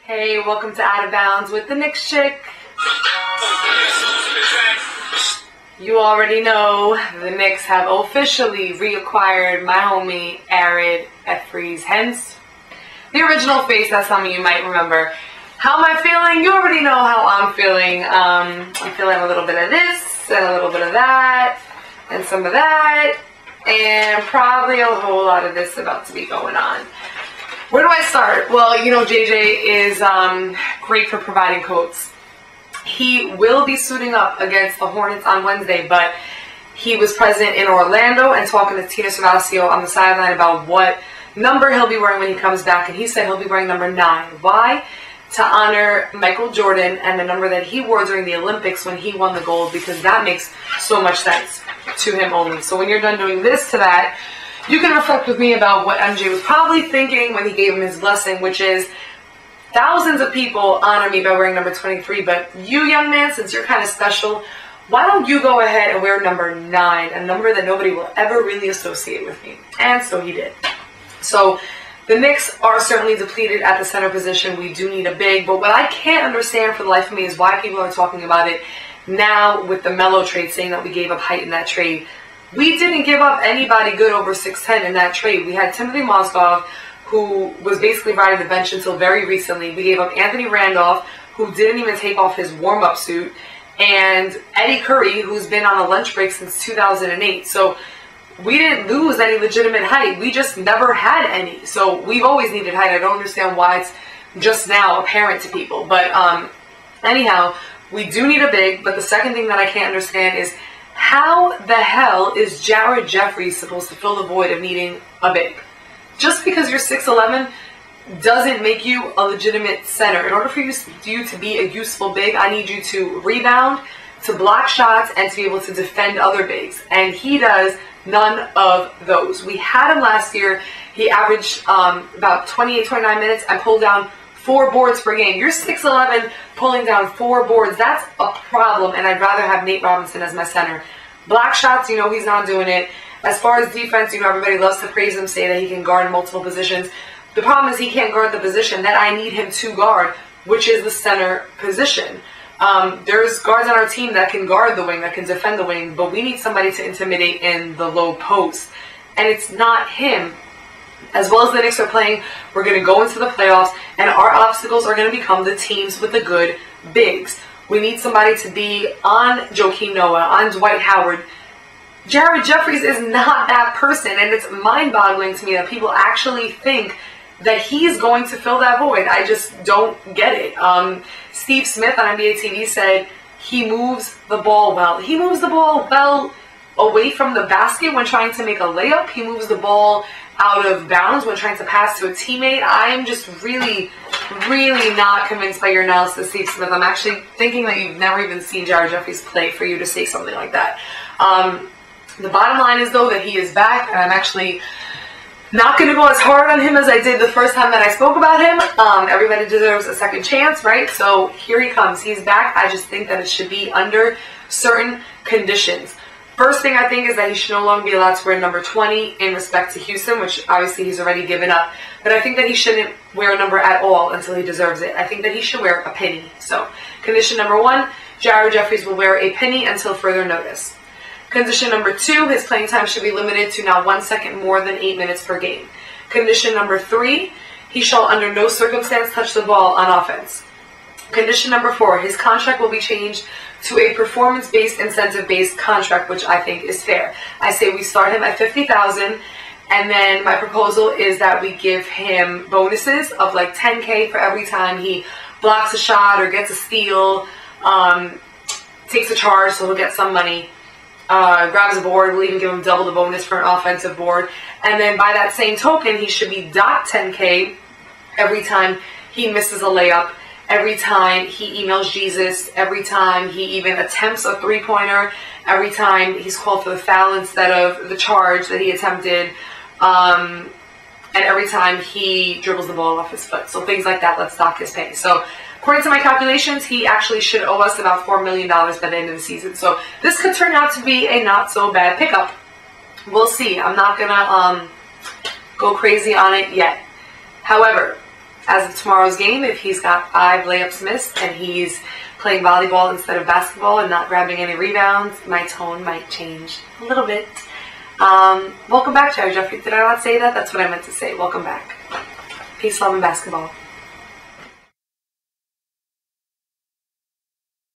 Hey, welcome to Out of Bounds with the Knicks Chick. You already know the Knicks have officially reacquired my homie Jared Jeffries, hence the original face that some of you might remember. How am I feeling? You already know how I'm feeling. I'm feeling a little bit of this and a little bit of that and some of that and probably a whole lot of this about to be going on. Where do I start? Well, you know, JJ is great for providing quotes. He will be suiting up against the Hornets on Wednesday, but he was present in Orlando and talking to Tina Servacio on the sideline about what number he'll be wearing when he comes back, and he said he'll be wearing number 9. Why? To honor Michael Jordan and the number that he wore during the Olympics when he won the gold, because that makes so much sense to him only. So when you're done doing this to that, you can reflect with me about what MJ was probably thinking when he gave him his blessing, which is thousands of people honor me by wearing number 23, but you, young man, since you're kind of special, why don't you go ahead and wear number 9, a number that nobody will ever really associate with me? And so he did. So the Knicks are certainly depleted at the center position. We do need a big, but what I can't understand for the life of me is why people are talking about it now with the Melo trade, saying that we gave up height in that trade. We didn't give up anybody good over 6'10" in that trade. We had Timothy Mozgov, who was basically riding the bench until very recently. We gave up Anthony Randolph, who didn't even take off his warm-up suit, and Eddie Curry, who's been on a lunch break since 2008. So we didn't lose any legitimate height. We just never had any. So we've always needed height. I don't understand why it's just now apparent to people. But anyhow, we do need a big. But the second thing that I can't understand is how the hell is Jared Jeffries supposed to fill the void of needing a big? Just because you're 6'11" doesn't make you a legitimate center. In order for you to be a useful big, I need you to rebound, to block shots, and to be able to defend other bigs. And he does none of those. We had him last year. He averaged about 28, 29 minutes and pulled down 4 boards per game. You're 6'11", pulling down 4 boards. That's a problem, and I'd rather have Nate Robinson as my center. Block shots, you know he's not doing it. As far as defense, you know everybody loves to praise him, say that he can guard multiple positions. The problem is he can't guard the position that I need him to guard, which is the center position. There's guards on our team that can guard the wing, that can defend the wing, but we need somebody to intimidate in the low post, and it's not him. As well as the Knicks are playing, we're going to go into the playoffs, and our obstacles are going to become the teams with the good bigs. We need somebody to be on Joakim Noah, on Dwight Howard. Jared Jeffries is not that person, and it's mind-boggling to me that people actually think that he's going to fill that void. I just don't get it. Steve Smith on NBA TV said he moves the ball well. He moves the ball well away from the basket when trying to make a layup. He moves the ball out of bounds when trying to pass to a teammate. I am just really not convinced by your analysis, Steve Smith. I'm actually thinking that you've never even seen Jared Jeffries play for you to say something like that. The bottom line is, though, that he is back, and I'm actually not going to go as hard on him as I did the first time that I spoke about him. Everybody deserves a second chance, right? So here he comes. He's back. I just think that it should be under certain conditions. First thing I think is that he should no longer be allowed to wear number 20 in respect to Houston, which obviously he's already given up. But I think that he shouldn't wear a number at all until he deserves it. I think that he should wear a penny. So condition number 1, Jared Jeffries will wear a penny until further notice. Condition number 2, his playing time should be limited to not 1 second more than 8 minutes per game. Condition number 3, he shall under no circumstance touch the ball on offense. Condition number 4, his contract will be changed to a performance-based, incentive-based contract, which I think is fair. I say we start him at $50,000, and then my proposal is that we give him bonuses of like $10K for every time he blocks a shot or gets a steal, takes a charge, so he'll get some money, grabs a board. We'll even give him double the bonus for an offensive board. And then by that same token, he should be docked $10K every time he misses a layup, every time he emails Jesus, every time he even attempts a three-pointer, every time he's called for the foul instead of the charge that he attempted, and every time he dribbles the ball off his foot. So things like that, let's dock his pay. So according to my calculations, he actually should owe us about $4 million by the end of the season. So this could turn out to be a not-so-bad pickup. We'll see. I'm not going to go crazy on it yet. However, as of tomorrow's game, if he's got 5 layups missed and he's playing volleyball instead of basketball and not grabbing any rebounds, my tone might change a little bit. Welcome back, Jared Jeffries. Did I not say that? That's what I meant to say. Welcome back. Peace, love, and basketball.